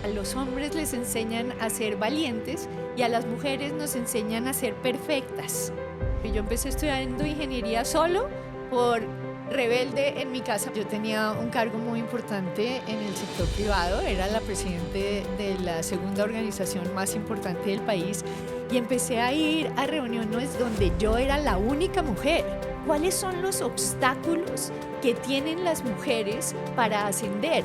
A los hombres les enseñan a ser valientes y a las mujeres nos enseñan a ser perfectas. Yo empecé estudiando ingeniería solo por rebelde en mi casa. Yo tenía un cargo muy importante en el sector privado, era la presidente de la segunda organización más importante del país y empecé a ir a reuniones donde yo era la única mujer. ¿Cuáles son los obstáculos que tienen las mujeres para ascender?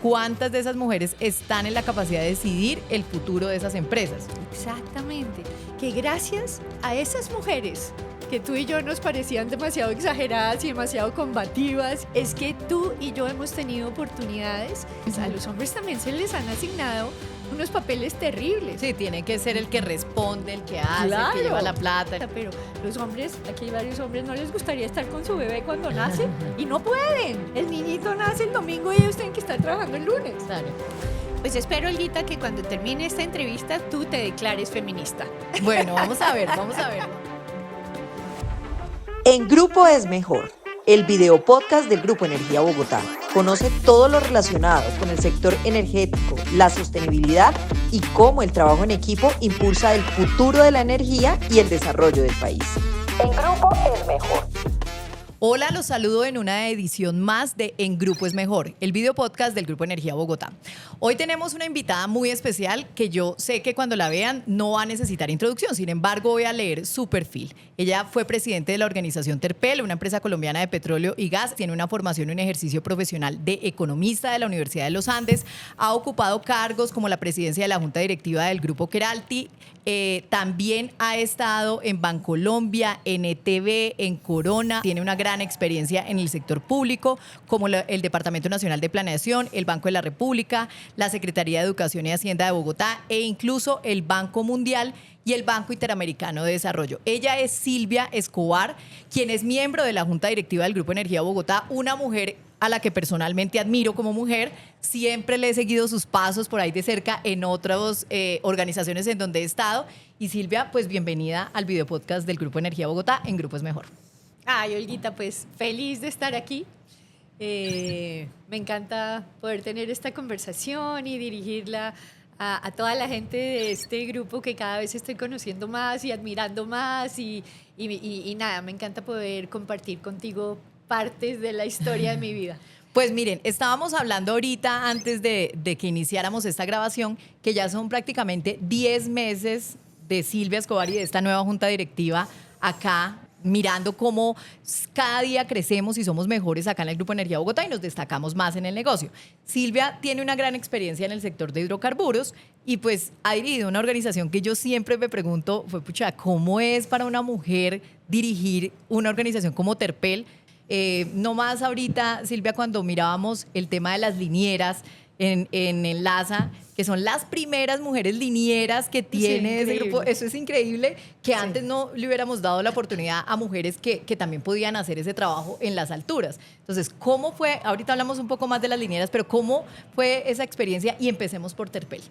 ¿Cuántas de esas mujeres están en la capacidad de decidir el futuro de esas empresas? Exactamente, que gracias a esas mujeres que tú y yo nos parecían demasiado exageradas y demasiado combativas, es que tú y yo hemos tenido oportunidades. A los hombres también se les han asignado unos papeles terribles. Sí, tiene que ser el que responde, el que hace, Claro. el que lleva la plata. Pero los hombres, aquí hay varios hombres, no les gustaría estar con su bebé cuando nace y no pueden. El niñito nace el domingo y ellos tienen que estar trabajando el lunes. Claro. Pues espero, Olguita, que cuando termine esta entrevista tú te declares feminista. Bueno, vamos a ver, vamos a ver. En Grupo es Mejor, el video podcast del Grupo Energía Bogotá. Conoce todo lo relacionado con el sector energético, la sostenibilidad y cómo el trabajo en equipo impulsa el futuro de la energía y el desarrollo del país. En Grupo es Mejor. Hola, los saludo en una edición más de En Grupo es Mejor, el video podcast del Grupo Energía Bogotá. Hoy tenemos una invitada muy especial que yo sé que cuando la vean no va a necesitar introducción, sin embargo voy a leer su perfil. Ella fue presidente de la organización Terpel, una empresa colombiana de petróleo y gas, tiene una formación y un ejercicio profesional de economista de la Universidad de los Andes, ha ocupado cargos como la presidencia de la Junta Directiva del Grupo Keralty, también ha estado en Bancolombia, en ETV, en Corona, tiene una gran experiencia en el sector público, como el Departamento Nacional de Planeación, el Banco de la República, la Secretaría de Educación y Hacienda de Bogotá e incluso el Banco Mundial y el Banco Interamericano de Desarrollo. Ella es Silvia Escobar, quien es miembro de la Junta Directiva del Grupo Energía Bogotá, una mujer a la que personalmente admiro como mujer. Siempre le he seguido sus pasos por ahí de cerca en otras organizaciones en donde he estado. Y Silvia, pues bienvenida al video podcast del Grupo Energía Bogotá en Grupo es Mejor. Ay, Olguita, pues feliz de estar aquí. Me encanta poder tener esta conversación y dirigirla a toda la gente de este grupo que cada vez estoy conociendo más y admirando más y nada, me encanta poder compartir contigo partes de la historia de mi vida. Pues miren, estábamos hablando ahorita antes de que iniciáramos esta grabación que ya son prácticamente 10 meses de Silvia Escobar y de esta nueva junta directiva acá, mirando cómo cada día crecemos y somos mejores acá en el Grupo Energía Bogotá y nos destacamos más en el negocio. Silvia tiene una gran experiencia en el sector de hidrocarburos y pues ha dirigido una organización que yo siempre me pregunto, pucha, ¿cómo es para una mujer dirigir una organización como Terpel? No más ahorita, Silvia, cuando mirábamos el tema de las linieras en Enlaza, que son las primeras mujeres linieras que tiene ese grupo. Eso es increíble, que antes no le hubiéramos dado la oportunidad a mujeres que también podían hacer ese trabajo en las alturas. Entonces, ¿cómo fue? Ahorita hablamos un poco más de las linieras, pero ¿cómo fue esa experiencia? Y empecemos por Terpel.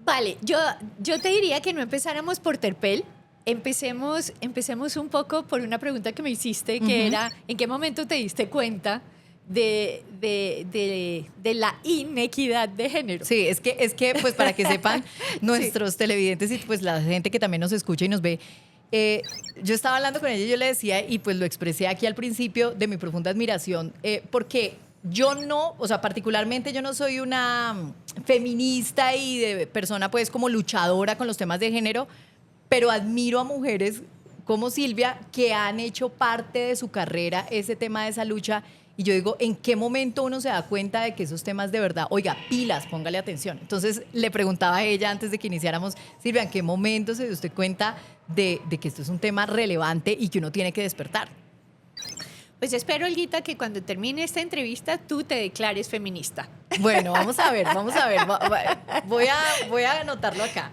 Vale, yo te diría que no empezáramos por Terpel. Empecemos un poco por una pregunta que me hiciste, que era, ¿en qué momento te diste cuenta de la inequidad de género? Sí, es que pues para que sepan nuestros televidentes y pues la gente que también nos escucha y nos ve, yo estaba hablando con ella y yo le decía, y pues lo expresé aquí al principio, de mi profunda admiración, porque yo no, o sea, particularmente yo no soy una feminista y de persona pues como luchadora con los temas de género, pero admiro a mujeres como Silvia que han hecho parte de su carrera ese tema de esa lucha. Y yo digo, ¿en qué momento uno se da cuenta de que esos temas de verdad, oiga, pilas, póngale atención? Entonces le preguntaba a ella antes de que iniciáramos, Silvia, ¿en qué momento se dio usted cuenta de que esto es un tema relevante y que uno tiene que despertar? Pues espero, Olguita, que cuando termine esta entrevista tú te declares feminista. Bueno, vamos a ver. Voy a anotarlo acá.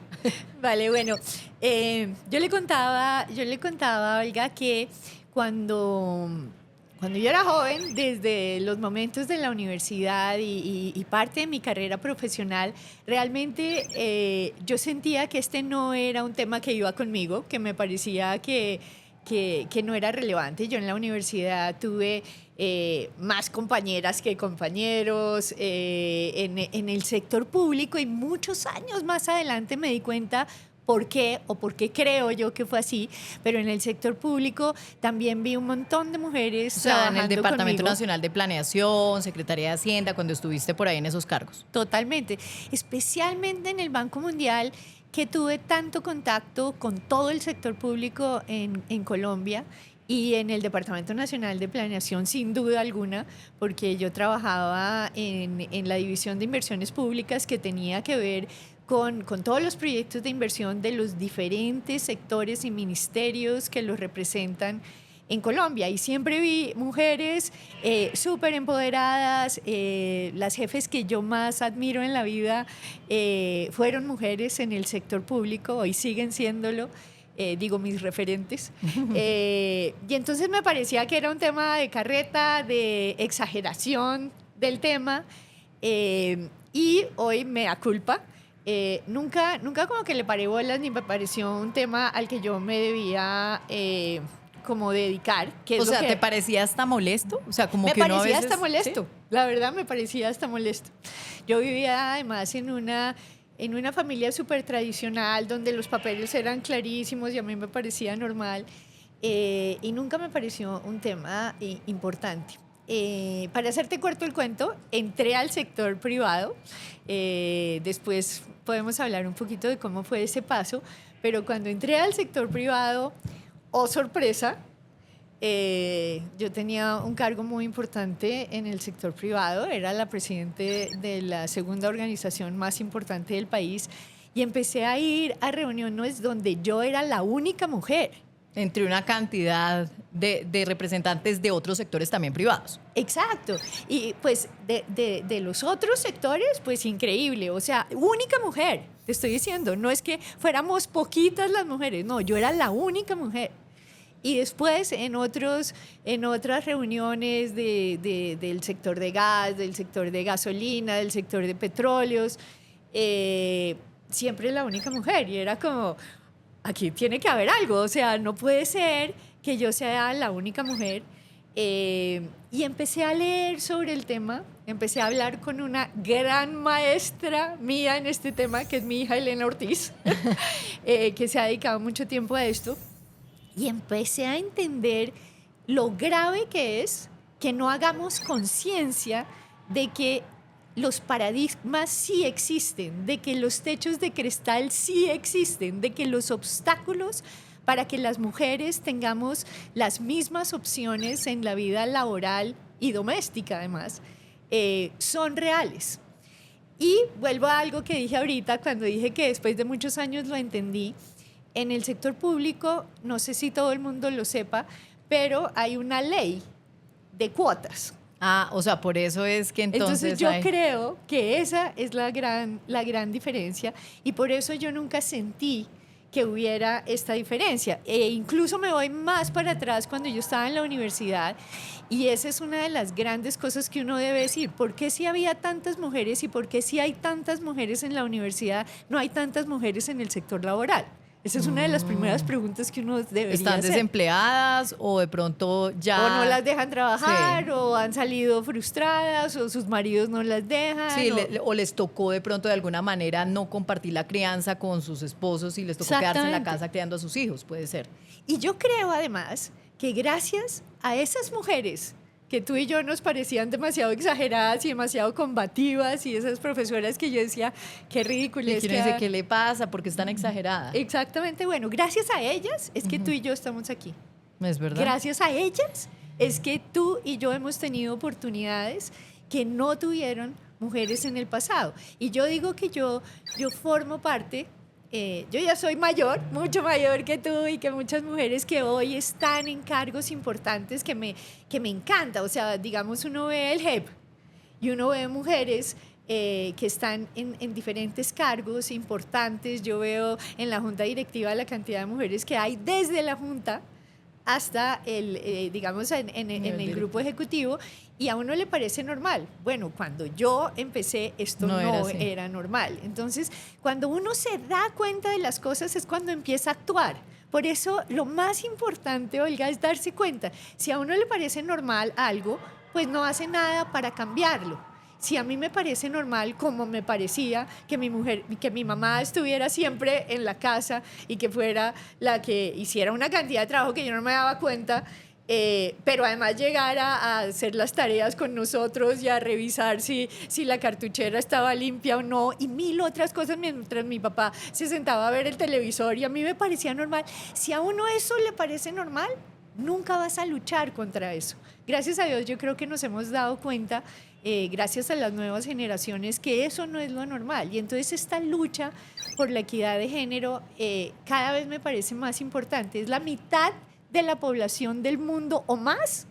Vale, bueno, yo le contaba a Olga que cuando yo era joven, desde los momentos de la universidad y parte de mi carrera profesional, realmente yo sentía que este no era un tema que iba conmigo, que me parecía que que no era relevante. Yo en la universidad tuve más compañeras que compañeros, en el sector público, y muchos años más adelante me di cuenta por qué creo yo que fue así, pero en el sector público también vi un montón de mujeres O sea, en trabajando el Departamento conmigo. Nacional de Planeación, Secretaría de Hacienda, cuando estuviste por ahí en esos cargos. Totalmente, especialmente en el Banco Mundial, que tuve tanto contacto con todo el sector público en Colombia, y en el Departamento Nacional de Planeación, sin duda alguna, porque yo trabajaba en la División de Inversiones Públicas, que tenía que ver con todos los proyectos de inversión de los diferentes sectores y ministerios que los representan en Colombia. Y siempre vi mujeres súper empoderadas. Las jefes que yo más admiro en la vida fueron mujeres en el sector público, hoy siguen siéndolo. Digo, mis referentes. Y entonces me parecía que era un tema de carreta, de exageración del tema, y hoy me da culpa. Nunca como que le paré bolas, ni me pareció un tema al que yo me debía como dedicar. Que es O sea, lo que ¿te parecía hasta molesto? O sea, como me que uno a parecía veces, hasta molesto. ¿sí? La verdad me parecía hasta molesto. Yo vivía además en una familia súper tradicional, donde los papeles eran clarísimos y a mí me parecía normal, y nunca me pareció un tema importante. Para hacerte corto el cuento, entré al sector privado. Después podemos hablar un poquito de cómo fue ese paso, pero cuando entré al sector privado, oh sorpresa, yo tenía un cargo muy importante en el sector privado, era la presidente de la segunda organización más importante del país, y empecé a ir a reuniones donde yo era la única mujer. Entre una cantidad de representantes de otros sectores también privados. Exacto. Y pues de los otros sectores, pues increíble. O sea, única mujer, te estoy diciendo. No es que fuéramos poquitas las mujeres, no, yo era la única mujer. Y después en otras reuniones del sector de gas, del sector de gasolina, del sector de petróleos, siempre la única mujer. Y era como, aquí tiene que haber algo, o sea, no puede ser que yo sea la única mujer. Y empecé a leer sobre el tema, empecé a hablar con una gran maestra mía en este tema, que es mi hija Elena Ortiz, que se ha dedicado mucho tiempo a esto, y empecé a entender lo grave que es que no hagamos conciencia de que los paradigmas sí existen, de que los techos de cristal sí existen, de que los obstáculos para que las mujeres tengamos las mismas opciones en la vida laboral y doméstica, además, son reales. Y vuelvo a algo que dije ahorita, cuando dije que después de muchos años lo entendí. En el sector público, no sé si todo el mundo lo sepa, pero hay una ley de cuotas. Ah, o sea, por eso es que entonces yo creo que esa es la gran diferencia, y por eso yo nunca sentí que hubiera esta diferencia. Incluso me voy más para atrás, cuando yo estaba en la universidad, y esa es una de las grandes cosas que uno debe decir. ¿Por qué si había tantas mujeres y por qué si hay tantas mujeres en la universidad no hay tantas mujeres en el sector laboral? Esa es una de las primeras preguntas que uno debería ¿Están hacer. desempleadas o de pronto ya...? O no las dejan trabajar, Sí. o han salido frustradas, o sus maridos no las dejan. Sí, o... o les tocó de pronto de alguna manera no compartir la crianza con sus esposos y les tocó quedarse en la Exactamente. casa criando a sus hijos, puede ser. Y yo creo además que gracias a esas mujeres que tú y yo nos parecían demasiado exageradas y demasiado combativas, y esas profesoras que yo decía, qué ridículo Y es uno dice, ¿qué le pasa? Porque están exageradas. Exactamente, bueno, gracias a ellas es que tú y yo estamos aquí. Es verdad. Gracias a ellas es que tú y yo hemos tenido oportunidades que no tuvieron mujeres en el pasado. Y yo digo que yo formo parte, yo ya soy mayor, mucho mayor que tú y que muchas mujeres que hoy están en cargos importantes que me encanta. O sea, digamos, uno ve el JEP y uno ve mujeres que están en diferentes cargos importantes. Yo veo en la junta directiva la cantidad de mujeres que hay desde la junta hasta digamos, en el grupo ejecutivo, y a uno le parece normal. Bueno, cuando yo empecé, esto no era normal. Entonces, cuando uno se da cuenta de las cosas es cuando empieza a actuar, Por eso lo más importante, Olga, es darse cuenta. Si a uno le parece normal algo, pues no hace nada para cambiarlo. Si a mí me parece normal, como me parecía que mi mamá estuviera siempre en la casa y que fuera la que hiciera una cantidad de trabajo que yo no me daba cuenta, pero además llegara a hacer las tareas con nosotros y a revisar si la cartuchera estaba limpia o no, y mil otras cosas mientras mi papá se sentaba a ver el televisor y a mí me parecía normal. Si a uno eso le parece normal, nunca vas a luchar contra eso. Gracias a Dios yo creo que nos hemos dado cuenta, gracias a las nuevas generaciones, que eso no es lo normal. Y entonces esta lucha por la equidad de género cada vez me parece más importante. Es la mitad de la población del mundo o más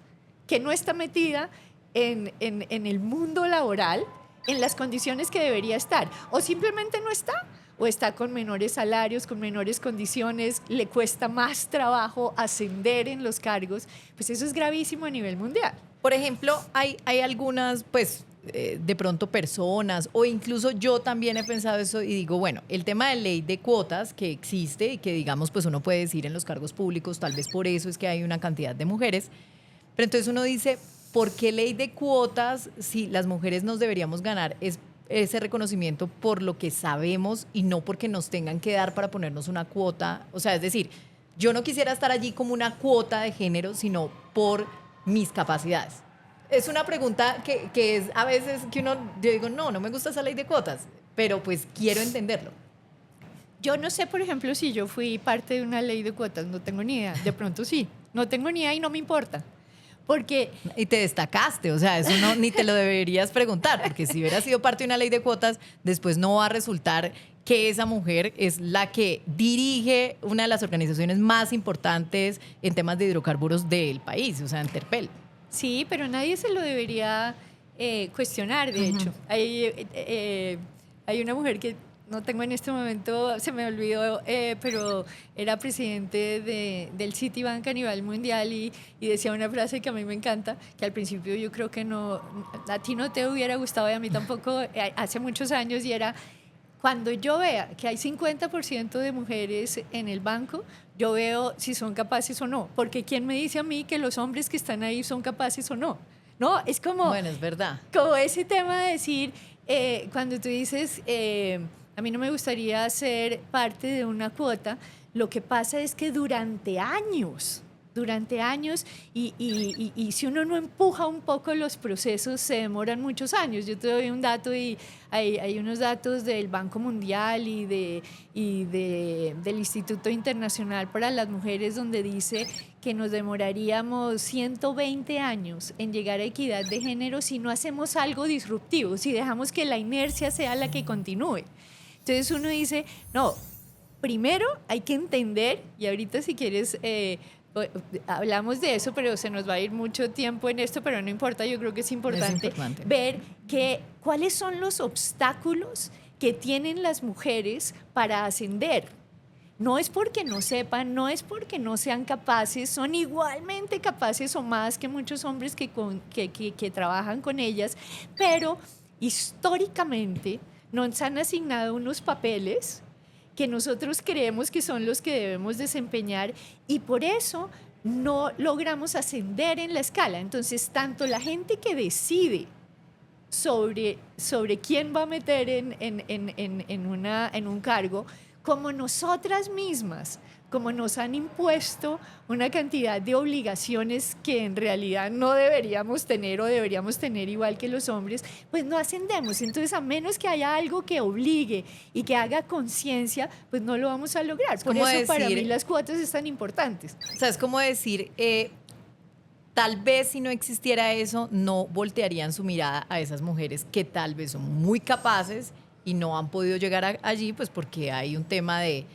que no está metida en el mundo laboral en las condiciones que debería estar, o simplemente no está, o está con menores salarios, con menores condiciones, le cuesta más trabajo ascender en los cargos. Pues eso es gravísimo a nivel mundial. Por ejemplo, hay algunas, pues, de pronto personas, o incluso yo también he pensado eso y digo, bueno, el tema de ley de cuotas que existe y que, digamos, pues uno puede decir en los cargos públicos, tal vez por eso es que hay una cantidad de mujeres, pero entonces uno dice, ¿por qué ley de cuotas si las mujeres nos deberíamos ganar ese reconocimiento por lo que sabemos y no porque nos tengan que dar para ponernos una cuota? O sea, es decir, yo no quisiera estar allí como una cuota de género, sino por mis capacidades. Es una pregunta que es a veces que yo digo, no me gusta esa ley de cuotas, pero pues quiero entenderlo. Yo no sé, por ejemplo, si yo fui parte de una ley de cuotas, no tengo ni idea. De pronto sí, no tengo ni idea y no me importa. Porque... Y te destacaste, o sea, eso no, ni te lo deberías preguntar, porque si hubieras sido parte de una ley de cuotas, después no va a resultar que esa mujer es la que dirige una de las organizaciones más importantes en temas de hidrocarburos del país, o sea, Interpel. Sí, pero nadie se lo debería cuestionar, de hecho. Hay una mujer que no tengo en este momento, se me olvidó, pero era presidente del Citibank a nivel mundial y decía una frase que a mí me encanta, que al principio yo creo que no, a ti no te hubiera gustado y a mí tampoco, hace muchos años, y era: cuando yo vea que hay 50% de mujeres en el banco, yo veo si son capaces o no. Porque ¿quién me dice a mí que los hombres que están ahí son capaces o no? No, es como... Bueno, es verdad. Como ese tema de decir, cuando tú dices, a mí no me gustaría ser parte de una cuota, lo que pasa es que durante años, y si uno no empuja un poco los procesos, se demoran muchos años. Yo te doy un dato y hay unos datos del Banco Mundial y del Instituto Internacional para las Mujeres, donde dice que nos demoraríamos 120 años en llegar a equidad de género si no hacemos algo disruptivo, si dejamos que la inercia sea la que continúe. Entonces uno dice, no, primero hay que entender, y ahorita si quieres... hablamos de eso, pero se nos va a ir mucho tiempo en esto, pero no importa, yo creo que es importante ver cuáles son los obstáculos que tienen las mujeres para ascender. No es porque no sepan, no es porque no sean capaces, son igualmente capaces o más que muchos hombres que trabajan con ellas, pero históricamente nos han asignado unos papeles que nosotros creemos que son los que debemos desempeñar, y por eso no logramos ascender en la escala. Entonces, tanto la gente que decide sobre quién va a meter en un cargo, como nosotras mismas, como nos han impuesto una cantidad de obligaciones que en realidad no deberíamos tener, o deberíamos tener igual que los hombres, pues no ascendemos. Entonces, a menos que haya algo que obligue y que haga conciencia, pues no lo vamos a lograr. Por eso para mí las cuotas es tan importantes. O sea, es como decir, tal vez si no existiera eso, no voltearían su mirada a esas mujeres que tal vez son muy capaces y no han podido llegar allí, pues porque hay un tema de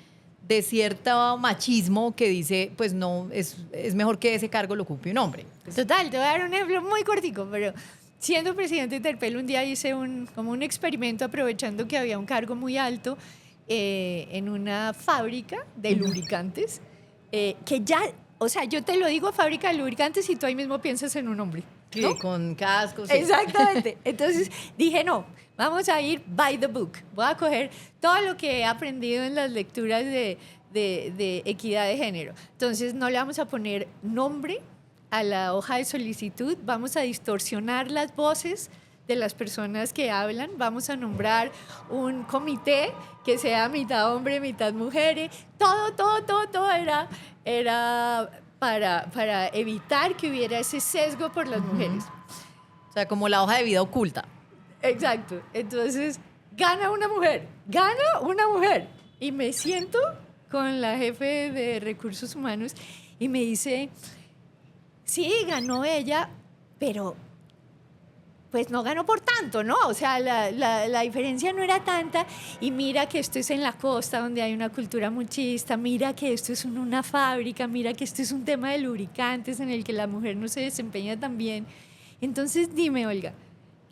cierto machismo que dice, pues no, es mejor que ese cargo lo ocupe un hombre. Total, te voy a dar un ejemplo muy cortico, pero siendo presidente de Interpel, un día hice como un experimento aprovechando que había un cargo muy alto en una fábrica de lubricantes, que ya, o sea, yo te lo digo, fábrica de lubricantes, y tú ahí mismo piensas en un hombre, ¿no? Sí, con cascos. Sí. Exactamente. Entonces dije, no, vamos a ir by the book. Voy a coger todo lo que he aprendido en las lecturas de de equidad de género. Entonces no le vamos a poner nombre a la hoja de solicitud, vamos a distorsionar las voces de las personas que hablan, vamos a nombrar un comité que sea mitad hombre, mitad mujer, todo era para evitar que hubiera ese sesgo por las mujeres. O sea, como la hoja de vida oculta. Exacto. Entonces, gana una mujer. Y me siento con la jefe de recursos humanos y me dice, sí, ganó ella, pero pues no ganó por tanto, ¿no? O sea, la diferencia no era tanta. Y mira que esto es en la costa, donde hay una cultura machista. Mira que esto es una fábrica. Mira que esto es un tema de lubricantes en el que la mujer no se desempeña tan bien. Entonces, dime, Olga,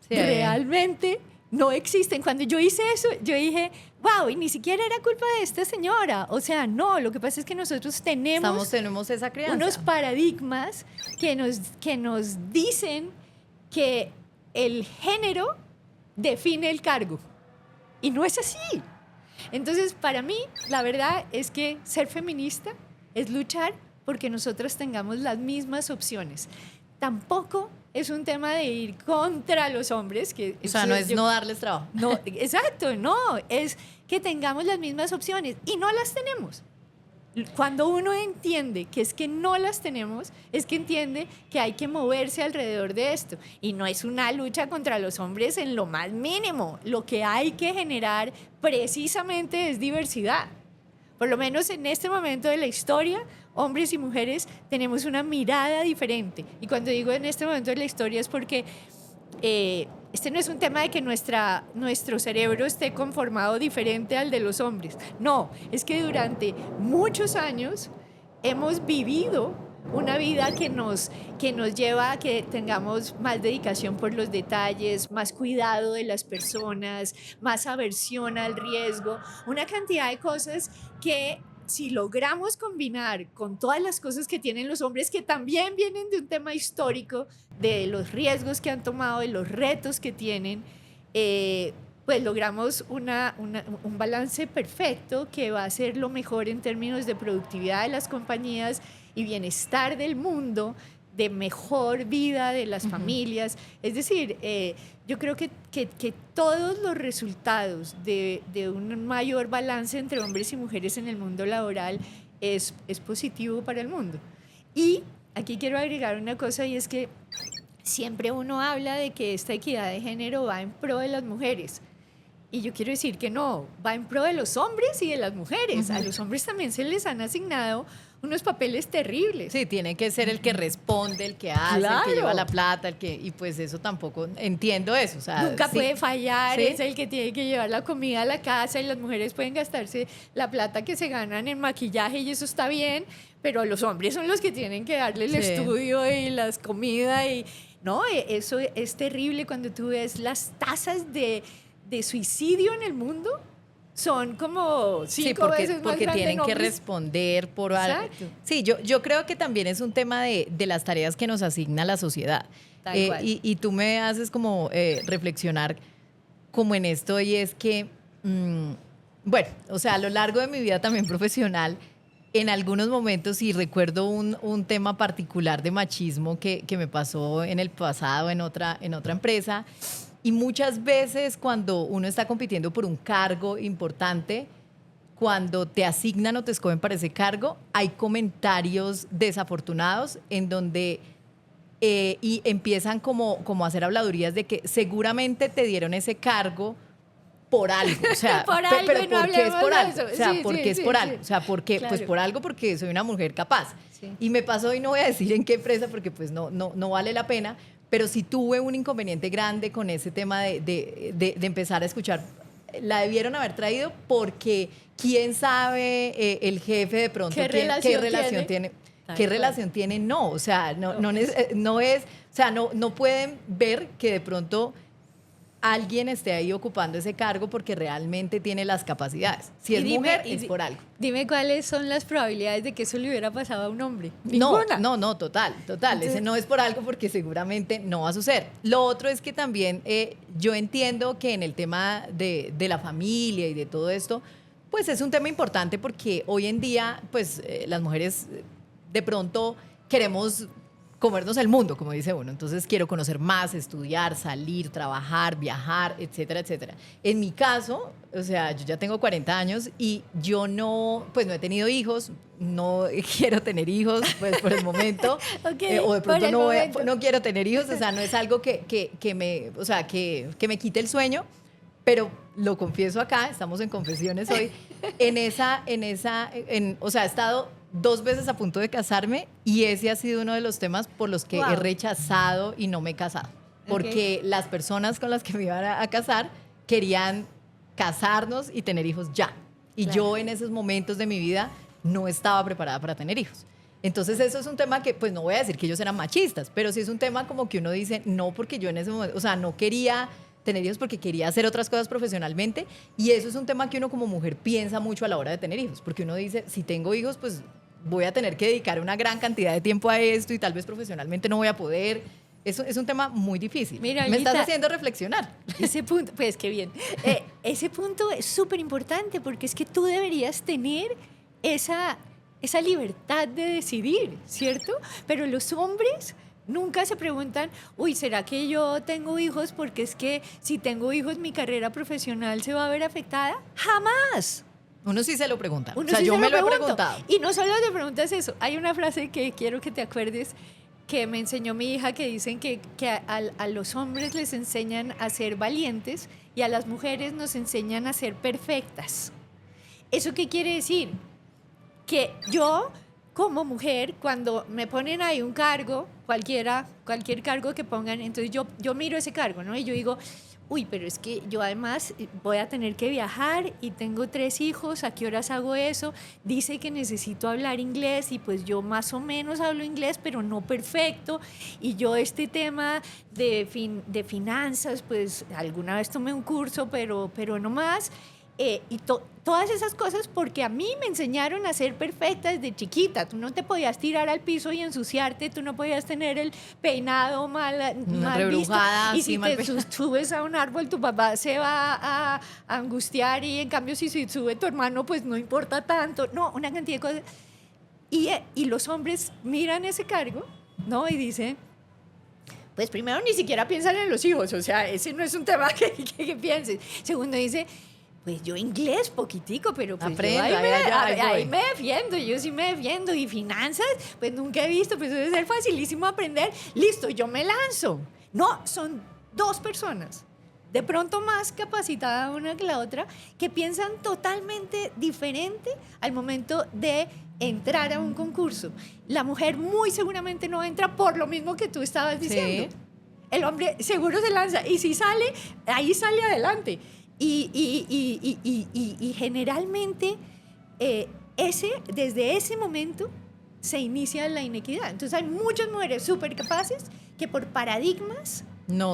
sí, realmente no existen. Cuando yo hice eso, yo dije, wow, y ni siquiera era culpa de esta señora. O sea, no, lo que pasa es que nosotros tenemos esa crianza. Unos paradigmas que nos dicen que el género define el cargo. Y no es así. Entonces, para mí, la verdad es que ser feminista es luchar porque nosotras tengamos las mismas opciones. Tampoco es un tema de ir contra los hombres. O sea, no es no darles trabajo. No, exacto, no. Es que tengamos las mismas opciones y no las tenemos. Cuando uno entiende que es que no las tenemos, es que entiende que hay que moverse alrededor de esto. Y no es una lucha contra los hombres en lo más mínimo. Lo que hay que generar precisamente es diversidad. Por lo menos en este momento de la historia, hombres y mujeres tenemos una mirada diferente. Y cuando digo en este momento de la historia es porque este no es un tema de que nuestro cerebro esté conformado diferente al de los hombres. No, es que durante muchos años hemos vivido una vida que nos lleva a que tengamos más dedicación por los detalles, más cuidado de las personas, más aversión al riesgo, una cantidad de cosas que si logramos combinar con todas las cosas que tienen los hombres, que también vienen de un tema histórico, de los riesgos que han tomado, de los retos que tienen, pues logramos un balance perfecto que va a ser lo mejor en términos de productividad de las compañías y bienestar del mundo, de mejor vida de las familias. Es decir, yo creo que todos los resultados de un mayor balance entre hombres y mujeres en el mundo laboral es positivo para el mundo. Y aquí quiero agregar una cosa, y es que siempre uno habla de que esta equidad de género va en pro de las mujeres. Y yo quiero decir que no, va en pro de los hombres y de las mujeres. A los hombres también se les han asignado unos papeles terribles. Sí, tiene que ser el que responde, el que hace, claro, el que lleva la plata, y pues eso tampoco entiendo eso. O sea, nunca puede fallar, ¿sí? Es el que tiene que llevar la comida a la casa y las mujeres pueden gastarse la plata que se ganan en maquillaje y eso está bien, pero los hombres son los que tienen que darle el estudio y las comidas y no, eso es terrible cuando tú ves las tasas de suicidio en el mundo. Son como 5 veces más porque tienen que responder por algo. Exacto. Sí, yo creo que también es un tema de las tareas que nos asigna la sociedad. Y tú me haces como reflexionar como en esto, y es que, bueno, o sea, a lo largo de mi vida también profesional, en algunos momentos, y recuerdo un tema particular de machismo que me pasó en el pasado en otra empresa. Y muchas veces cuando uno está compitiendo por un cargo importante, cuando te asignan o te escogen para ese cargo, hay comentarios desafortunados en donde y empiezan como a hacer habladurías de que seguramente te dieron ese cargo por algo. O sea, por algo, pero no ¿por qué es por algo? Eso. O sea, sí, ¿por qué es por algo? O sea, ¿por qué? Claro. Pues por algo, porque soy una mujer capaz. Sí. Y me pasó, y no voy a decir en qué empresa porque pues no vale la pena, pero sí tuve un inconveniente grande con ese tema de empezar a escuchar. La debieron haber traído porque quién sabe el jefe de pronto qué relación tiene. ¿Qué relación tiene? No, o sea, no es, o sea, no pueden ver que de pronto alguien esté ahí ocupando ese cargo porque realmente tiene las capacidades. Si es mujer, es por algo. Dime cuáles son las probabilidades de que eso le hubiera pasado a un hombre. Ninguna. No, total. Entonces, ese no es por algo porque seguramente no va a suceder. Lo otro es que también yo entiendo que en el tema de la familia y de todo esto, Pues es un tema importante porque hoy en día, pues las mujeres de pronto queremos comernos el mundo, como dice uno. Entonces quiero conocer más, estudiar, salir, trabajar, viajar, etcétera, etcétera. En mi caso, o sea, yo ya tengo 40 años y yo no, pues no he tenido hijos, no quiero tener hijos, pues por el momento. Okay, o de pronto momento. no quiero tener hijos, o sea, no es algo que me quite el sueño, pero lo confieso acá, estamos en confesiones hoy, o sea, he estado 2 veces a punto de casarme y ese ha sido uno de los temas por los que he rechazado y no me he casado. Porque las personas con las que me iban a casar querían casarnos y tener hijos ya. Y yo en esos momentos de mi vida no estaba preparada para tener hijos. Entonces eso es un tema que, pues no voy a decir que ellos eran machistas, pero sí es un tema como que uno dice, no, porque yo en ese momento, o sea, no quería tener hijos porque quería hacer otras cosas profesionalmente, y eso es un tema que uno como mujer piensa mucho a la hora de tener hijos, porque uno dice, si tengo hijos, pues voy a tener que dedicar una gran cantidad de tiempo a esto y tal vez profesionalmente no voy a poder. Eso es un tema muy difícil. Mira, me estás haciendo reflexionar. Ese punto, pues qué bien. Ese punto es súper importante porque es que tú deberías tener esa libertad de decidir, ¿cierto? Pero los hombres nunca se preguntan, uy, ¿será que yo tengo hijos? Porque es que si tengo hijos mi carrera profesional se va a ver afectada. ¡Jamás! Uno sí se lo pregunta. Uno o sea, sí yo se me lo he pregunto. preguntado. Y no solo te preguntas eso. Hay una frase que quiero que te acuerdes que me enseñó mi hija que dicen que a los hombres les enseñan a ser valientes y a las mujeres nos enseñan a ser perfectas. ¿Eso qué quiere decir? Que yo, como mujer, cuando me ponen ahí un cargo, cualquier cargo que pongan, entonces yo miro ese cargo, ¿no? Y yo digo, uy, pero es que yo además voy a tener que viajar y tengo 3 hijos, ¿a qué horas hago eso? Dice que necesito hablar inglés y pues yo más o menos hablo inglés, pero no perfecto. Y yo este tema de finanzas, pues alguna vez tomé un curso, pero no más. Y todas esas cosas porque a mí me enseñaron a ser perfecta desde chiquita. Tú no te podías tirar al piso y ensuciarte, tú no podías tener el peinado mal visto. Y si te subes a un árbol, tu papá se va a angustiar, y en cambio si sube tu hermano, pues no importa tanto. No, una cantidad de cosas. Y los hombres miran ese cargo, ¿no? Y dicen, pues primero ni siquiera piensan en los hijos, o sea, ese no es un tema que pienses. Segundo, dice, pues yo inglés poquitico, pero pues aprendo, yo ahí me defiendo, yo sí me defiendo. Y finanzas, pues nunca he visto, pues debe ser facilísimo aprender. Listo, yo me lanzo. No, son 2 personas, de pronto más capacitada una que la otra, que piensan totalmente diferente al momento de entrar a un concurso. La mujer muy seguramente no entra por lo mismo que tú estabas diciendo. Sí. El hombre seguro se lanza, y si sale, ahí sale adelante. Y generalmente desde ese momento se inicia la inequidad. Entonces hay muchas mujeres súper capaces que por paradigmas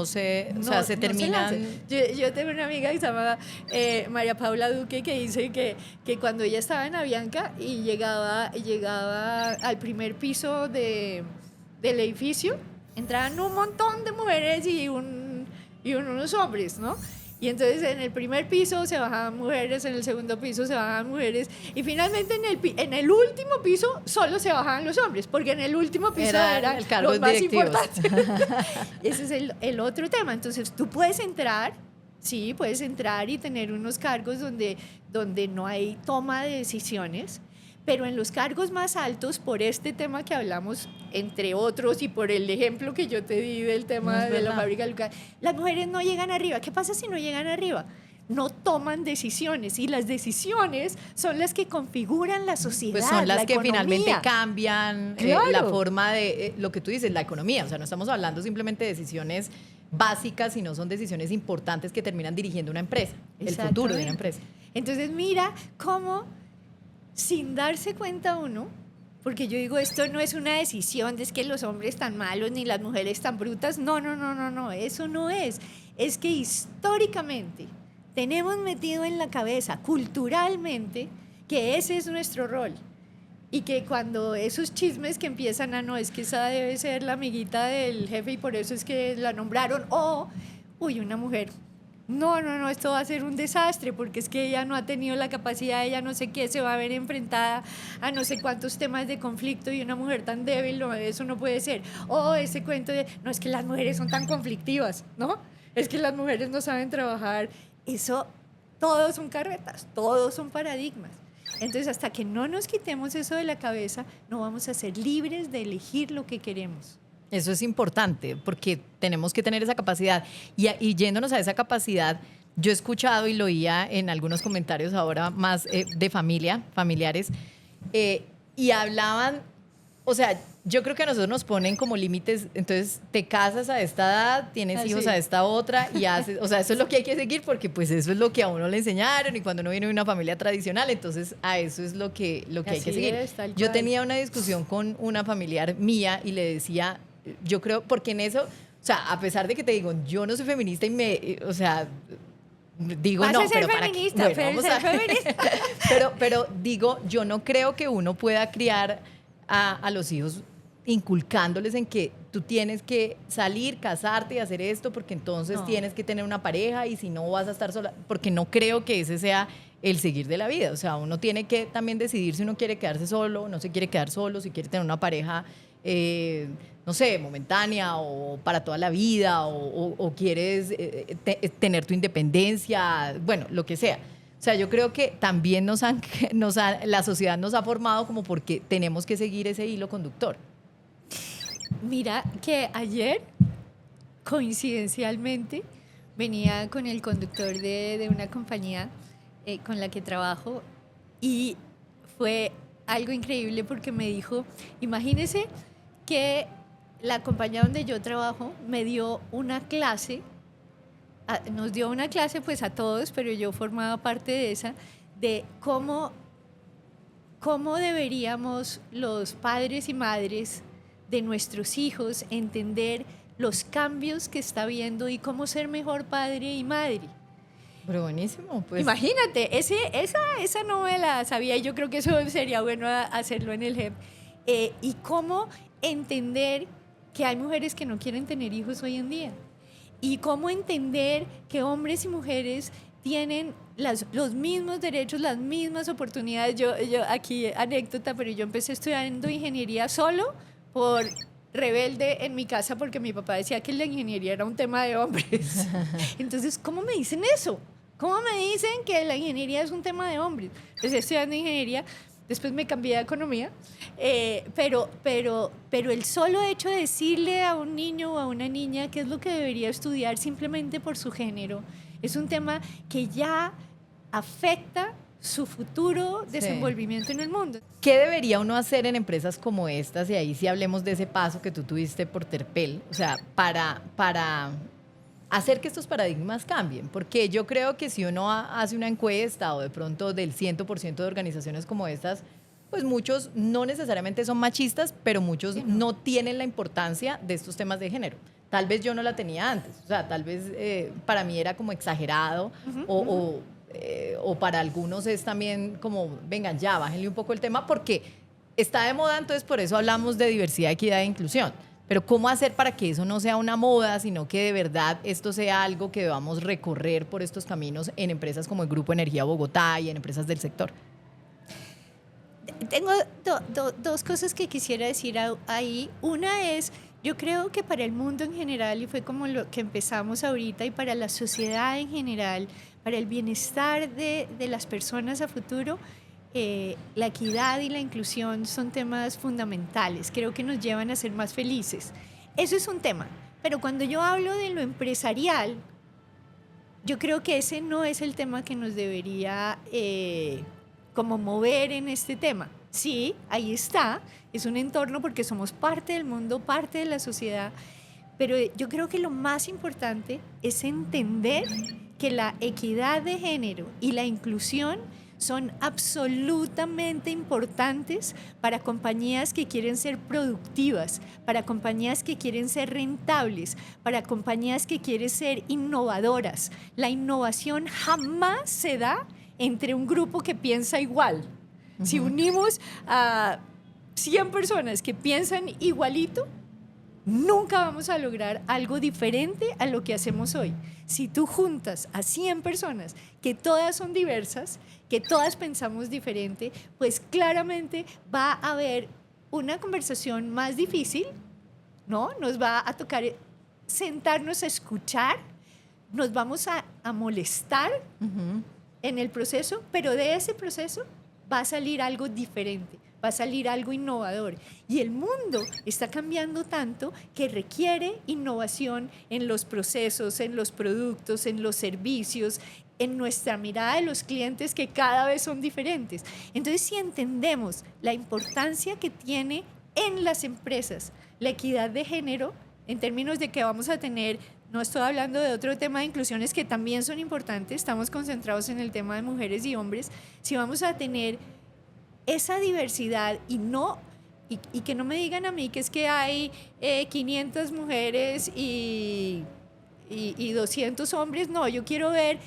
se terminan. Yo tengo una amiga que se llama María Paula Duque, que dice que cuando ella estaba en Avianca y llegaba al primer piso del edificio, entraban un montón de mujeres y unos hombres, ¿no? Y entonces en el primer piso se bajaban mujeres, en el segundo piso se bajaban mujeres, y finalmente en el último piso solo se bajaban los hombres, porque en el últmo piso eran los más importantes. Ese es el otro tema. Entonces tú puedes entrar y tener unos cargos donde no hay toma de decisiones, pero en los cargos más altos, por este tema que hablamos, entre otros, y por el ejemplo que yo te di del tema de la fábrica de Lucas, las mujeres no llegan arriba. ¿Qué pasa si no llegan arriba? No toman decisiones, y las decisiones son las que configuran la sociedad, pues son las la que economía. Finalmente cambian Claro. la forma de lo que tú dices, la economía. O sea, no estamos hablando simplemente de decisiones básicas, sino son decisiones importantes que terminan dirigiendo una empresa, el futuro de una empresa. Entonces mira cómo, sin darse cuenta uno, porque yo digo, esto no es una decisión de es que los hombres tan malos ni las mujeres tan brutas, no, eso no es. Es que históricamente tenemos metido en la cabeza, culturalmente, que ese es nuestro rol. Y que cuando esos chismes que empiezan no, es que esa debe ser la amiguita del jefe y por eso es que la nombraron, o, uy, una mujer no, esto va a ser un desastre porque es que ella no ha tenido la capacidad, ella no sé qué, se va a ver enfrentada a no sé cuántos temas de conflicto y una mujer tan débil, no, eso no puede ser. O ese cuento de, no, es que las mujeres son tan conflictivas, ¿no? Es que las mujeres no saben trabajar. Eso, todos son carretas, todos son paradigmas. Entonces, hasta que no nos quitemos eso de la cabeza, no vamos a ser libres de elegir lo que queremos. Eso es importante porque tenemos que tener esa capacidad. Y yéndonos a esa capacidad, yo he escuchado y lo oía en algunos comentarios ahora más de familiares, y hablaban, o sea, yo creo que a nosotros nos ponen como límites, entonces te casas a esta edad, tienes hijos a esta otra y haces, o sea, eso es lo que hay que seguir porque pues eso es lo que a uno le enseñaron y cuando uno viene de una familia tradicional, entonces a eso es lo que hay que seguir. Yo tenía una discusión con una familiar mía y le decía, yo creo, porque en eso, o sea, a pesar de que te digo, yo no soy feminista y o sea, digo vas no, a ser pero feminista, para qué. Bueno, feminista. pero digo, yo no creo que uno pueda criar a los hijos inculcándoles en que tú tienes que salir, casarte y hacer esto porque entonces tienes que tener una pareja y si no vas a estar sola, porque no creo que ese sea el seguir de la vida. O sea, uno tiene que también decidir si uno quiere quedarse solo, no se quiere quedar solo, si quiere tener una pareja no sé, momentánea o para toda la vida o quieres tener tu independencia, bueno, lo que sea. O sea, yo creo que también la sociedad nos ha formado como porque tenemos que seguir ese hilo conductor. Mira que ayer, coincidencialmente, venía con el conductor de una compañía con la que trabajo y fue algo increíble porque me dijo, imagínese que la compañía donde yo trabajo me dio una clase, nos dio una clase pues a todos, pero yo formaba parte de esa, de cómo deberíamos los padres y madres de nuestros hijos entender los cambios que está viendo y cómo ser mejor padre y madre. Pero buenísimo, pues. Imagínate, esa no me la sabía y yo creo que eso sería bueno hacerlo en el JEP. Y cómo entender que hay mujeres que no quieren tener hijos hoy en día. Y cómo entender que hombres y mujeres tienen los mismos derechos, las mismas oportunidades. Yo aquí, anécdota, pero yo empecé estudiando ingeniería solo por rebelde en mi casa porque mi papá decía que la ingeniería era un tema de hombres. Entonces, ¿cómo me dicen eso? ¿Cómo me dicen que la ingeniería es un tema de hombres? Empecé estudiando ingeniería, después me cambié de economía, pero el solo hecho de decirle a un niño o a una niña qué es lo que debería estudiar simplemente por su género, es un tema que ya afecta su futuro desenvolvimiento en el mundo. ¿Qué debería uno hacer en empresas como estas? Y ahí sí hablemos de ese paso que tú tuviste por Terpel, o sea, para hacer que estos paradigmas cambien, porque yo creo que si uno hace una encuesta o de pronto del 100% de organizaciones como estas, pues muchos no necesariamente son machistas, pero muchos no tienen la importancia de estos temas de género. Tal vez yo no la tenía antes, o sea, tal vez para mí era como exagerado o para algunos es también como, vengan ya, bájenle un poco el tema porque está de moda, entonces por eso hablamos de diversidad, equidad e inclusión. Pero ¿cómo hacer para que eso no sea una moda, sino que de verdad esto sea algo que debamos recorrer por estos caminos en empresas como el Grupo Energía Bogotá y en empresas del sector? Tengo dos cosas que quisiera decir ahí. Una es, yo creo que para el mundo en general, y fue como lo que empezamos ahorita, y para la sociedad en general, para el bienestar de las personas a futuro, la equidad y la inclusión son temas fundamentales, creo que nos llevan a ser más felices. Eso es un tema, pero cuando yo hablo de lo empresarial, yo creo que ese no es el tema que nos debería como mover en este tema. Sí, ahí está, es un entorno porque somos parte del mundo, parte de la sociedad, pero yo creo que lo más importante es entender que la equidad de género y la inclusión son absolutamente importantes para compañías que quieren ser productivas, para compañías que quieren ser rentables, para compañías que quieren ser innovadoras. La innovación jamás se da entre un grupo que piensa igual. Si unimos a 100 personas que piensan igualito, nunca vamos a lograr algo diferente a lo que hacemos hoy. si tú juntas a 100 personas que todas son diversas, que todas pensamos diferente, pues claramente va a haber una conversación más difícil, ¿no? Nos va a tocar sentarnos a escuchar, nos vamos a molestar en el proceso, pero de ese proceso va a salir algo diferente, va a salir algo innovador. Y el mundo está cambiando tanto que requiere innovación en los procesos, en los productos, en los servicios, en nuestra mirada de los clientes que cada vez son diferentes. Entonces, si entendemos la importancia que tiene en las empresas la equidad de género, en términos de que vamos a tener, no estoy hablando de otro tema de inclusiones que también son importantes, estamos concentrados en el tema de mujeres y hombres, si vamos a tener esa diversidad y que no me digan a mí que es que hay 500 mujeres y 200 hombres, no, yo quiero ver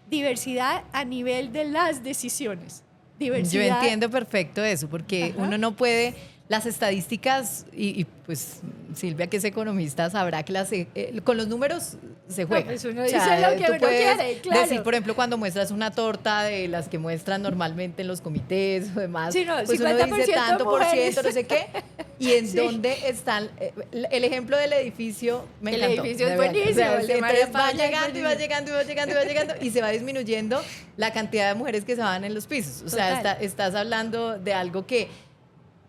diversidad a nivel de las decisiones. Diversidad. Yo entiendo perfecto eso, porque uno no puede, las estadísticas, y pues Silvia, que es economista, sabrá que con los números se juega. No, pues uno dice lo que uno quiere, claro. Decir, por ejemplo, cuando muestras una torta de las que muestran normalmente en los comités o demás, sí, no, pues uno dice tanto por ciento, no sé qué, y en dónde están, el ejemplo del edificio me encantó. El edificio es buenísimo. O sea, entonces va llegando y va llegando y va llegando y va llegando y se va disminuyendo la cantidad de mujeres que se van en los pisos. O sea, estás hablando de algo que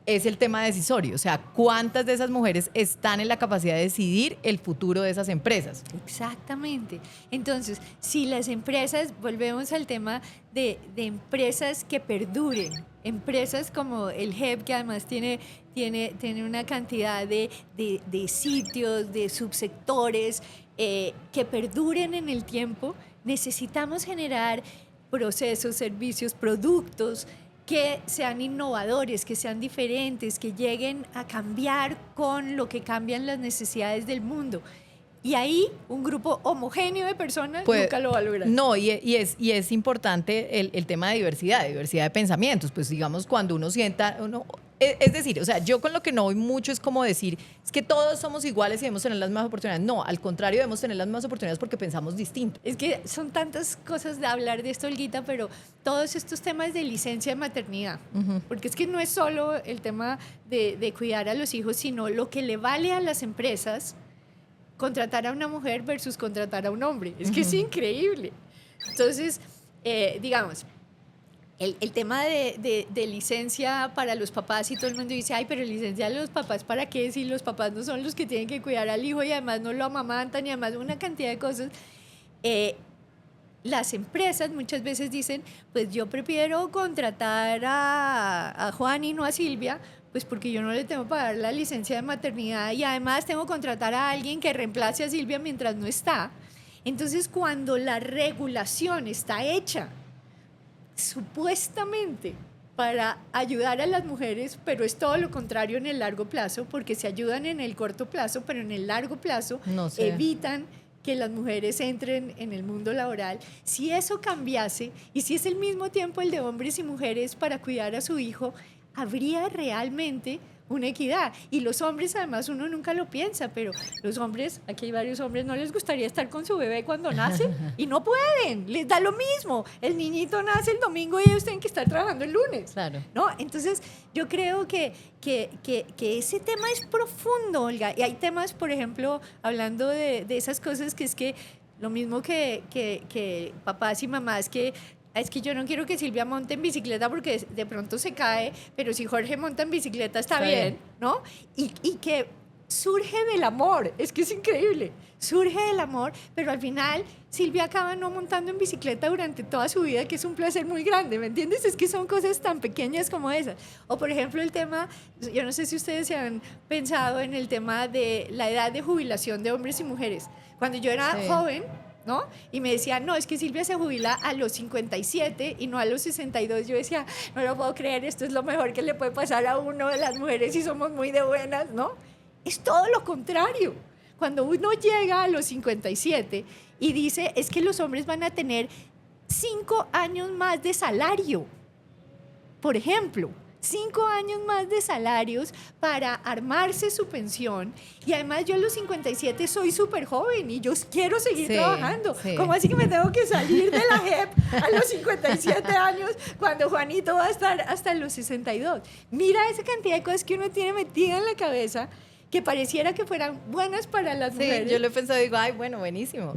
es el tema decisorio, o sea, ¿cuántas de esas mujeres están en la capacidad de decidir el futuro de esas empresas? Exactamente. Entonces, si las empresas, volvemos al tema de empresas que perduren, empresas como el HEP, que además tiene una cantidad de sitios, de subsectores, que perduren en el tiempo, necesitamos generar procesos, servicios, productos que sean innovadores, que sean diferentes, que lleguen a cambiar con lo que cambian las necesidades del mundo. Y ahí un grupo homogéneo de personas nunca lo va a lograr. No, y es importante el tema de diversidad de pensamientos. Pues digamos, cuando uno sienta... Es decir, o sea, yo con lo que no voy mucho es como decir, es que todos somos iguales y debemos tener las mismas oportunidades. No, al contrario, debemos tener las mismas oportunidades porque pensamos distinto. Es que son tantas cosas de hablar de esto, Olguita, pero todos estos temas de licencia de maternidad, porque es que no es solo el tema de cuidar a los hijos, sino lo que le vale a las empresas contratar a una mujer versus contratar a un hombre. Es que es increíble. Entonces, digamos... El tema de licencia para los papás, y todo el mundo dice, ay, pero licencia a los papás, ¿para qué? Si los papás no son los que tienen que cuidar al hijo y además no lo amamantan y además una cantidad de cosas. Las empresas muchas veces dicen, pues yo prefiero contratar a Juan y no a Silvia, pues porque yo no le tengo que pagar la licencia de maternidad y además tengo que contratar a alguien que reemplace a Silvia mientras no está. Entonces, cuando la regulación está hecha supuestamente para ayudar a las mujeres, pero es todo lo contrario en el largo plazo, porque se ayudan en el corto plazo, pero en el largo plazo evitan que las mujeres entren en el mundo laboral. Si eso cambiase, y si es el mismo tiempo el de hombres y mujeres para cuidar a su hijo, habría realmente una equidad. Y los hombres, además, uno nunca lo piensa, pero los hombres, aquí hay varios hombres, no les gustaría estar con su bebé cuando nace y no pueden, les da lo mismo. El niñito nace el domingo y ellos tienen que estar trabajando el lunes. Claro. ¿No? Entonces, yo creo que ese tema es profundo, Olga. Y hay temas, por ejemplo, hablando de esas cosas, que es que lo mismo que papás y mamás, que es que yo no quiero que Silvia monte en bicicleta porque de pronto se cae, pero si Jorge monta en bicicleta está bien, ¿no? Y que surge del amor, es que es increíble, surge del amor, pero al final Silvia acaba no montando en bicicleta durante toda su vida, que es un placer muy grande, ¿me entiendes? Es que son cosas tan pequeñas como esas. O por ejemplo el tema, yo no sé si ustedes se han pensado en el tema de la edad de jubilación de hombres y mujeres. Cuando yo era joven, ¿no? Y me decían, no, es que Silvia se jubila a los 57 y no a los 62. Yo decía, no lo puedo creer, esto es lo mejor que le puede pasar a uno de las mujeres y somos muy de buenas, ¿no? Es todo lo contrario. Cuando uno llega a los 57 y dice, es que los hombres van a tener 5 años más de salario, por ejemplo, 5 años más de salarios para armarse su pensión. Y además yo a los 57 soy súper joven y yo quiero seguir trabajando. Sí. ¿Cómo así que me tengo que salir de la JEP a los 57 años cuando Juanito va a estar hasta los 62? Mira esa cantidad de cosas que uno tiene metida en la cabeza que pareciera que fueran buenas para las mujeres. Sí, yo lo he pensado y digo, ay, bueno, buenísimo.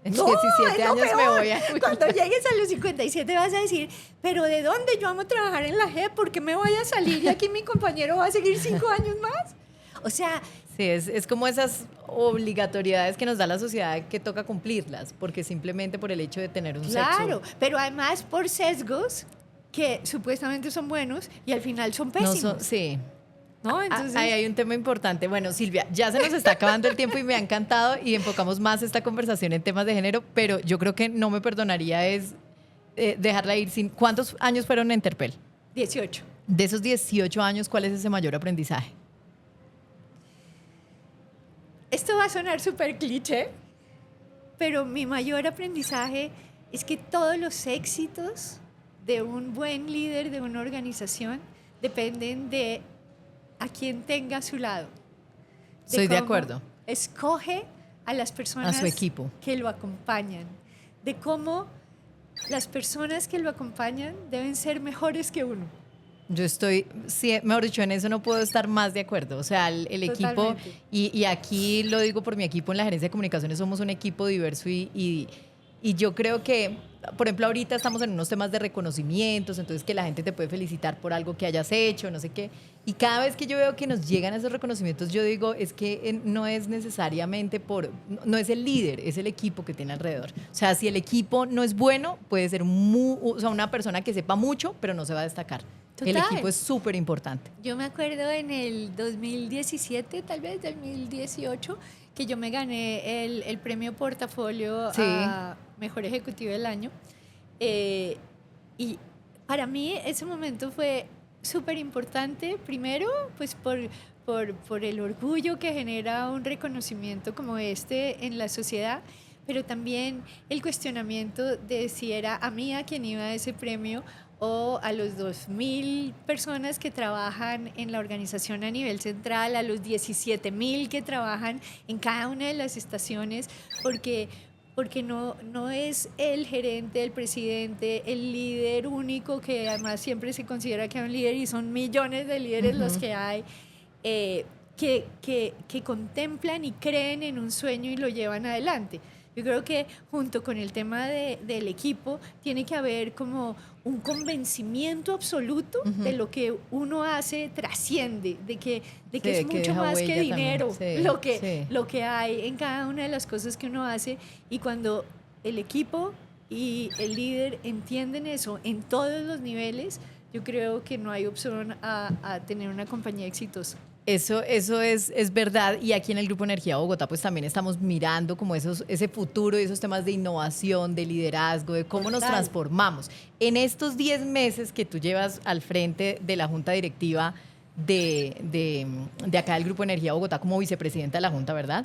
En No, 17 es lo años me peor. voy a... Cuando llegues a los 57 vas a decir, pero ¿de dónde yo amo a trabajar en la JEP? ¿Por qué me voy a salir y aquí mi compañero va a seguir 5 años más? O sea... Sí, es como esas obligatoriedades que nos da la sociedad que toca cumplirlas, porque simplemente por el hecho de tener un Claro, sexo. pero además por sesgos que supuestamente son buenos y al final son No pésimos. sí. ¿No? Entonces, Ahí hay un tema importante. Bueno, Silvia, ya se nos está acabando el tiempo y me ha encantado y enfocamos más esta conversación en temas de género, pero yo creo que no me perdonaría es dejarla ir sin... ¿Cuántos años fueron en Terpel? 18. De esos 18 años, ¿cuál es ese mayor aprendizaje? Esto va a sonar súper cliché, pero mi mayor aprendizaje es que todos los éxitos de un buen líder de una organización dependen de a quien tenga a su lado. Estoy de cómo acuerdo. Escoge a las personas A su equipo. que lo acompañan, de cómo las personas que lo acompañan deben ser mejores que uno. Yo estoy, sí, mejor dicho, en eso no puedo estar más de acuerdo. O sea, el equipo, Totalmente. y aquí lo digo por mi equipo en la gerencia de comunicaciones, somos un equipo diverso y yo creo que, por ejemplo, ahorita estamos en unos temas de reconocimientos, entonces que la gente te puede felicitar por algo que hayas hecho, no sé qué. Y cada vez que yo veo que nos llegan esos reconocimientos, yo digo, es que no es necesariamente no es el líder, es el equipo que tiene alrededor. O sea, si el equipo no es bueno, puede ser o sea, una persona que sepa mucho, pero no se va a destacar. El Total. equipo es súper importante. Yo me acuerdo en el 2017, tal vez 2018, que yo me gané el premio Portafolio Sí. a Mejor Ejecutivo del Año. Y para mí ese momento fue súper importante, primero, pues por el orgullo que genera un reconocimiento como este en la sociedad, pero también el cuestionamiento de si era a mí a quien iba ese premio o a los 2.000 personas que trabajan en la organización a nivel central, a los 17.000 que trabajan en cada una de las estaciones, porque no es el gerente, el presidente, el líder único, que además siempre se considera que hay un líder y son millones de líderes los que hay, que contemplan y creen en un sueño y lo llevan adelante. Yo creo que junto con el tema del equipo tiene que haber como un convencimiento absoluto de lo que uno hace trasciende, de que es mucho deja más que huella dinero también. lo que hay en cada una de las cosas que uno hace. Y cuando el equipo y el líder entienden eso en todos los niveles, yo creo que no hay opción a tener una compañía exitosa. Eso es verdad, y aquí en el Grupo Energía Bogotá pues también estamos mirando como ese futuro y esos temas de innovación, de liderazgo, de cómo nos Total. transformamos. En estos 10 meses que tú llevas al frente de la Junta Directiva de acá del Grupo Energía Bogotá como vicepresidenta de la Junta, ¿verdad?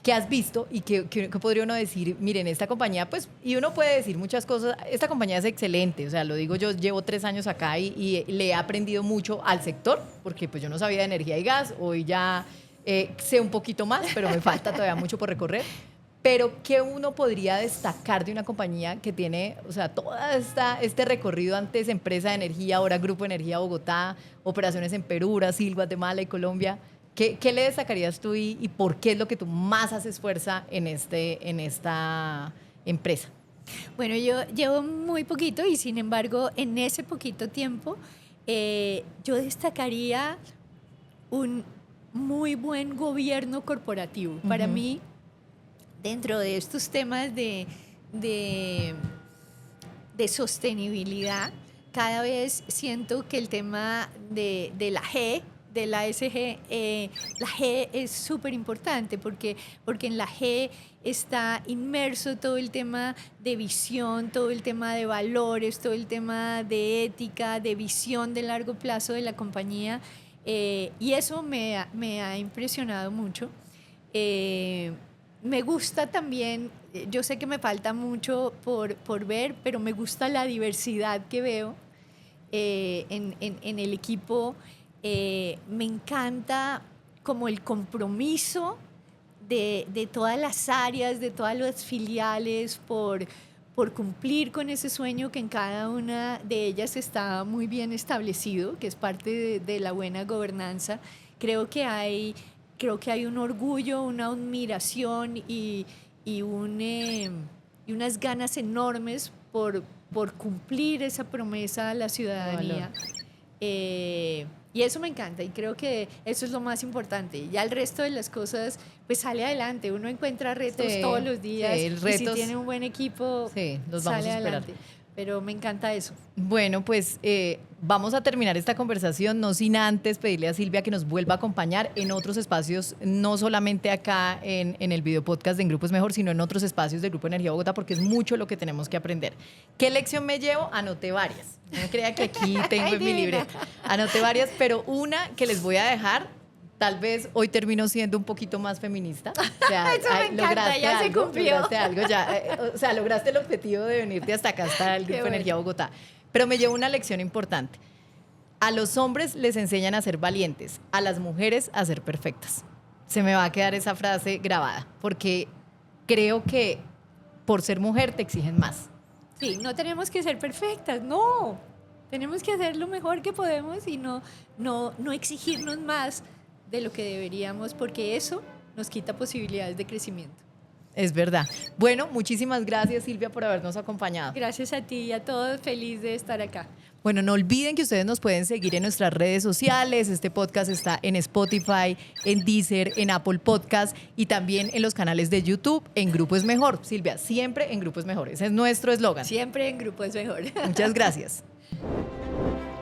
¿Qué has visto y qué podría uno decir? Miren, esta compañía, pues, y uno puede decir muchas cosas, esta compañía es excelente, o sea, lo digo yo, llevo 3 años acá y le he aprendido mucho al sector, porque pues yo no sabía de energía y gas, hoy ya sé un poquito más, pero me falta todavía mucho por recorrer. Pero, ¿qué uno podría destacar de una compañía que tiene, o sea, este recorrido antes empresa de energía, ahora Grupo Energía Bogotá, operaciones en Perú, Brasil, Guatemala y Colombia? ¿Qué le destacarías tú y por qué es lo que tú más haces fuerza en esta empresa? Bueno, yo llevo muy poquito y sin embargo en ese poquito tiempo yo destacaría un muy buen gobierno corporativo. Para mí, dentro de estos temas de sostenibilidad, cada vez siento que el tema de la G, de la SG, la G es súper importante porque en la G está inmerso todo el tema de visión, todo el tema de valores, todo el tema de ética, de visión de largo plazo de la compañía, y eso me ha impresionado mucho. Me gusta también, yo sé que me falta mucho por ver, pero me gusta la diversidad que veo. en el equipo. Me encanta como el compromiso de todas las áreas, de todas las filiales por cumplir con ese sueño que en cada una de ellas está muy bien establecido, que es parte de la buena gobernanza. Creo que hay un orgullo, una admiración y unas ganas enormes por cumplir esa promesa a la ciudadanía. Y eso me encanta y creo que eso es lo más importante. Ya el resto de las cosas pues sale adelante. Uno encuentra retos todos los días y si tiene un buen equipo los vamos sale a esperar. adelante. Pero me encanta eso. Bueno, pues vamos a terminar esta conversación, no sin antes pedirle a Silvia que nos vuelva a acompañar en otros espacios, no solamente acá en el video podcast de En Grupo es Mejor, sino en otros espacios del Grupo Energía Bogotá, porque es mucho lo que tenemos que aprender. ¿Qué lección me llevo? Anoté varias. No me crea que aquí tengo en mi libreta. Anoté varias, pero una que les voy a dejar. Tal vez hoy termino siendo un poquito más feminista. O sea, eso me encanta, ya se cumplió. Lograste algo, o sea, lograste el objetivo de venirte hasta acá, hasta el Grupo Energía Bogotá. Pero me llevo una lección importante. A los hombres les enseñan a ser valientes, a las mujeres a ser perfectas. Se me va a quedar esa frase grabada, porque creo que por ser mujer te exigen más. Sí, no tenemos que ser perfectas, no. Tenemos que hacer lo mejor que podemos y no exigirnos más de lo que deberíamos, porque eso nos quita posibilidades de crecimiento. Es verdad. Bueno, muchísimas gracias, Silvia, por habernos acompañado. Gracias a ti y a todos, feliz de estar acá. Bueno, no olviden que ustedes nos pueden seguir en nuestras redes sociales. Este podcast está en Spotify, en Deezer, en Apple Podcast y también en los canales de YouTube. En Grupo es Mejor. Silvia, siempre en Grupo es Mejor. Ese es nuestro eslogan. Siempre en Grupo es Mejor. Muchas gracias.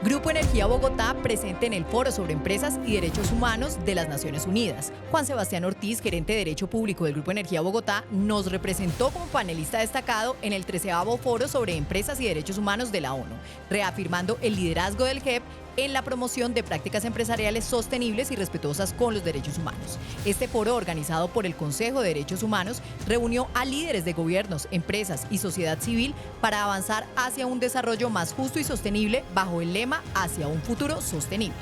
Grupo Energía Bogotá presente en el Foro sobre Empresas y Derechos Humanos de las Naciones Unidas. Juan Sebastián Ortiz, gerente de Derecho Público del Grupo Energía Bogotá, nos representó como panelista destacado en el 13º Foro sobre Empresas y Derechos Humanos de la ONU, reafirmando el liderazgo del GEP en la promoción de prácticas empresariales sostenibles y respetuosas con los derechos humanos. Este foro, organizado por el Consejo de Derechos Humanos, reunió a líderes de gobiernos, empresas y sociedad civil para avanzar hacia un desarrollo más justo y sostenible bajo el lema Hacia un futuro sostenible.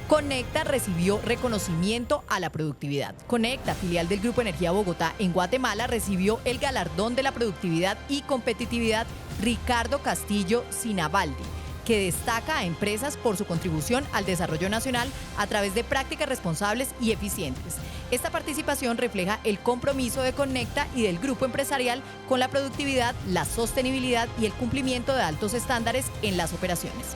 Conecta recibió reconocimiento a la productividad. Conecta, filial del Grupo Energía Bogotá en Guatemala, recibió el galardón de la productividad y competitividad Ricardo Castillo Sinabaldi, que destaca a empresas por su contribución al desarrollo nacional a través de prácticas responsables y eficientes. Esta participación refleja el compromiso de Conecta y del grupo empresarial con la productividad, la sostenibilidad y el cumplimiento de altos estándares en las operaciones.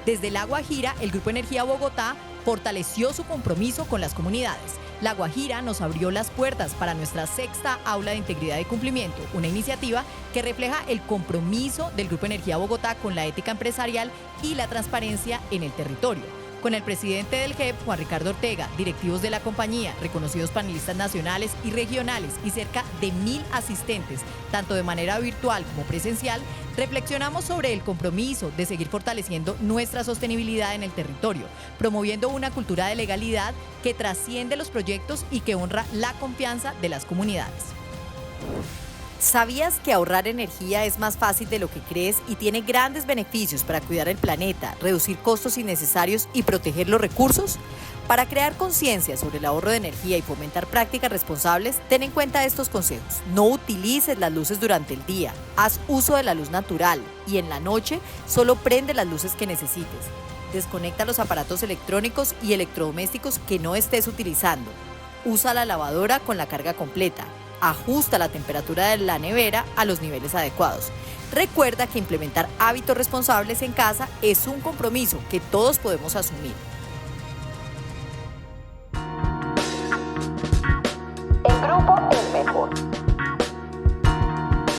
Desde La Guajira, el Grupo Energía Bogotá fortaleció su compromiso con las comunidades. La Guajira nos abrió las puertas para nuestra 6ª Aula de Integridad y Cumplimiento, una iniciativa que refleja el compromiso del Grupo Energía Bogotá con la ética empresarial y la transparencia en el territorio. Con el presidente del GEP, Juan Ricardo Ortega, directivos de la compañía, reconocidos panelistas nacionales y regionales y cerca de 1.000 asistentes, tanto de manera virtual como presencial, reflexionamos sobre el compromiso de seguir fortaleciendo nuestra sostenibilidad en el territorio, promoviendo una cultura de legalidad que trasciende los proyectos y que honra la confianza de las comunidades. ¿Sabías que ahorrar energía es más fácil de lo que crees y tiene grandes beneficios para cuidar el planeta, reducir costos innecesarios y proteger los recursos? Para crear conciencia sobre el ahorro de energía y fomentar prácticas responsables, ten en cuenta estos consejos. No utilices las luces durante el día, haz uso de la luz natural y en la noche solo prende las luces que necesites. Desconecta los aparatos electrónicos y electrodomésticos que no estés utilizando. Usa la lavadora con la carga completa. Ajusta la temperatura de la nevera a los niveles adecuados. Recuerda que implementar hábitos responsables en casa es un compromiso que todos podemos asumir.